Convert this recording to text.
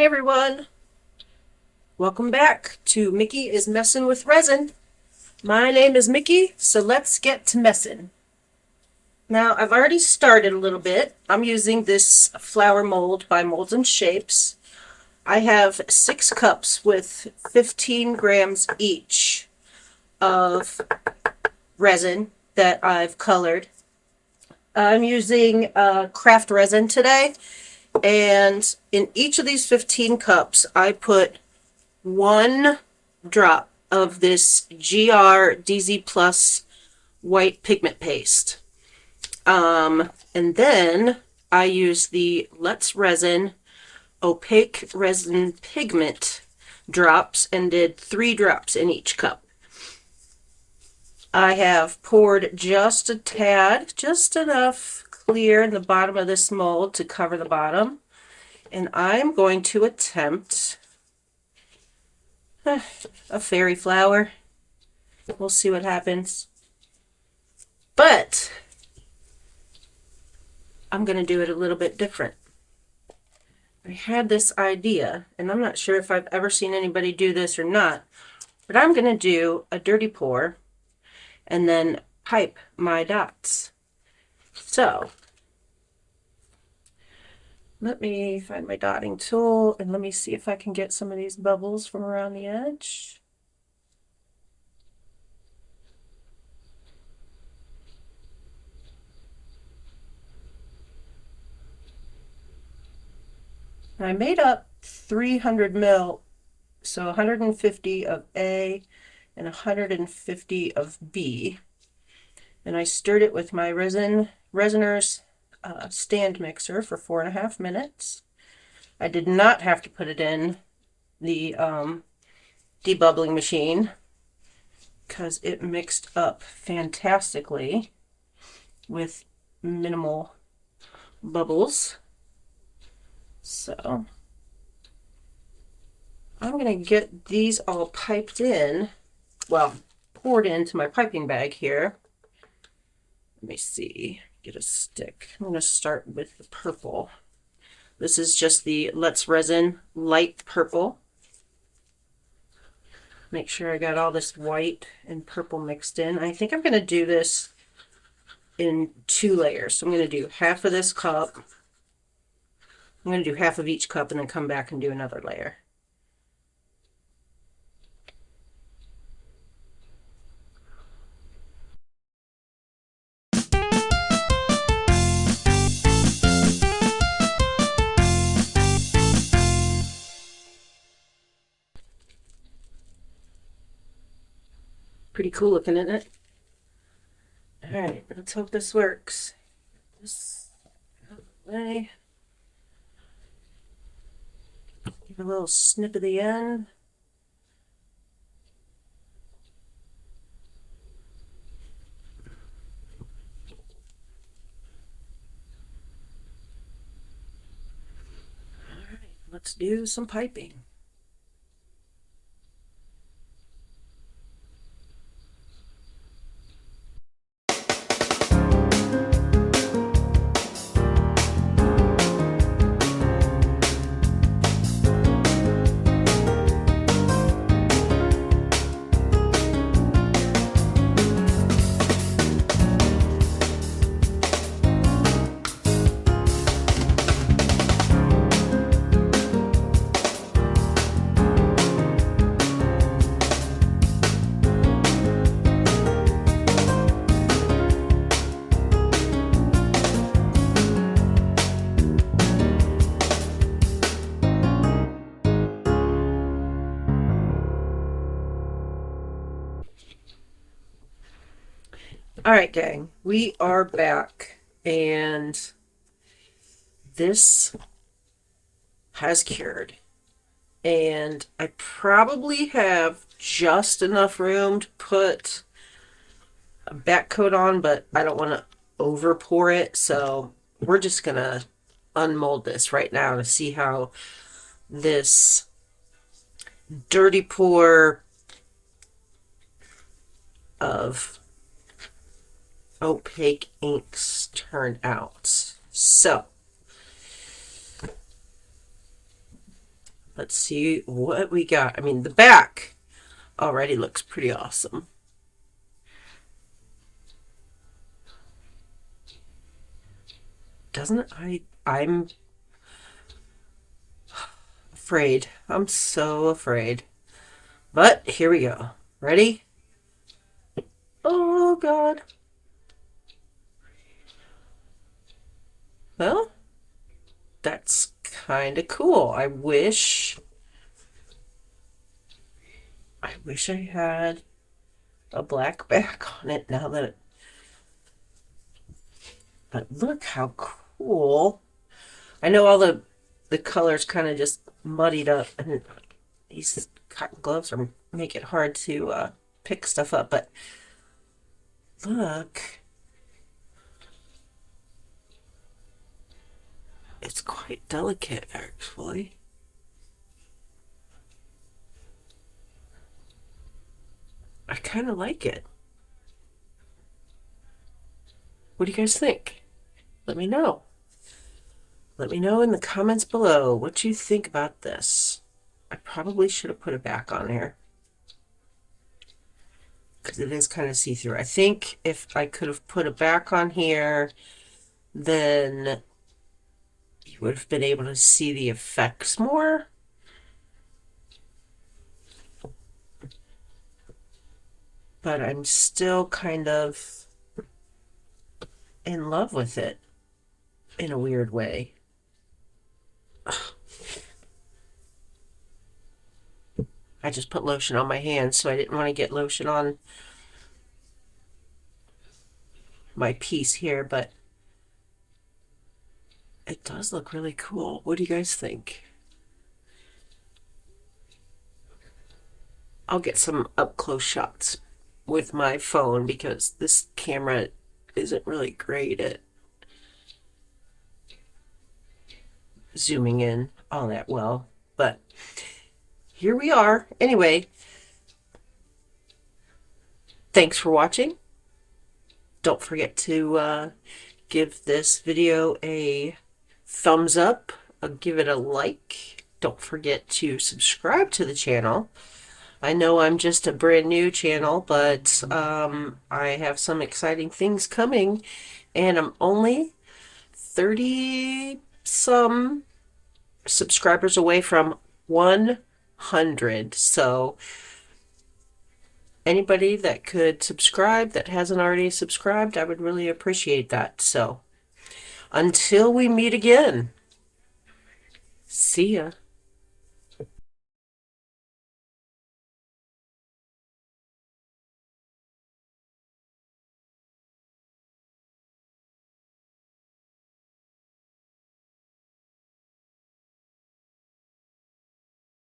Hi everyone, welcome back to Mickey is Messin' with Resin. My name is Mickey, so let's get to messin'. Now I've already started a little bit. I'm using this flower mold by Molds and Shapes. I have 6 cups with 15 grams each of resin that I've colored. I'm using craft resin today, and in each of these 15 cups I put 1 drop of this DZPlus white pigment paste. And then I use the Let's Resin opaque resin pigment drops and did 3 drops in each cup. I have poured just a tad, just enough clear in the bottom of this mold to cover the bottom. And I'm going to attempt a fairy flower. We'll see what happens. But I'm going to do it a little bit different. I had this idea, and I'm not sure if I've ever seen anybody do this or not, but I'm going to do a dirty pour and then pipe my dots. So let me find my dotting tool and let me see if I can get some of these bubbles from around the edge. I made up 300 mil, so 150 of A and 150 of B. And I stirred it with my Resiner's stand mixer for 4.5 minutes. I did not have to put it in the debubbling machine because it mixed up fantastically with minimal bubbles. So I'm going to get these all piped in, well, poured into my piping bag here. Let me see, get a stick. I'm going to start with the purple. This is just the Let's Resin light purple. Make sure I got all this white and purple mixed in. I think I'm going to do this in 2 layers. So I'm going to do half of this cup. I'm going to do half of each cup and then come back and do another layer. Pretty cool looking, isn't it? All right, let's hope this works. This way. Give a little snip at the end. All right, let's do some piping. All right, gang, we are back, and this has cured. And I probably have just enough room to put a back coat on, but I don't want to over pour it, so we're just gonna unmold this right now to see how this dirty pour of opaque inks turned out. So Let's see what we got. I mean, the back already looks pretty awesome. Doesn't it? I'm afraid. I'm so afraid. But here we go. Ready? Oh, God. Well, that's kind of cool. I wish I had a black back on it now that it, but look how cool. I know all the colors kind of just muddied up, and these cotton gloves are make it hard to pick stuff up, but look. It's quite delicate, actually. I kind of like it. What do you guys think? Let me know. Let me know in the comments below what you think about this. I probably should have put it back on here, because it is kind of see-through. I think if I could have put it back on here, then you would have been able to see the effects more. But I'm still kind of in love with it in a weird way. I just put lotion on my hands, so I didn't want to get lotion on my piece here, but it does look really cool. What do you guys think? I'll get some up-close shots with my phone because this camera isn't really great at zooming in all that well, but here we are. Anyway, thanks for watching. Don't forget to give this video a thumbs up, give it a like. Don't forget to subscribe to the channel. I know I'm just a brand new channel, but I have some exciting things coming, and I'm only 30 some subscribers away from 100. So anybody that could subscribe that hasn't already subscribed, I would really appreciate that. So until we meet again, see ya.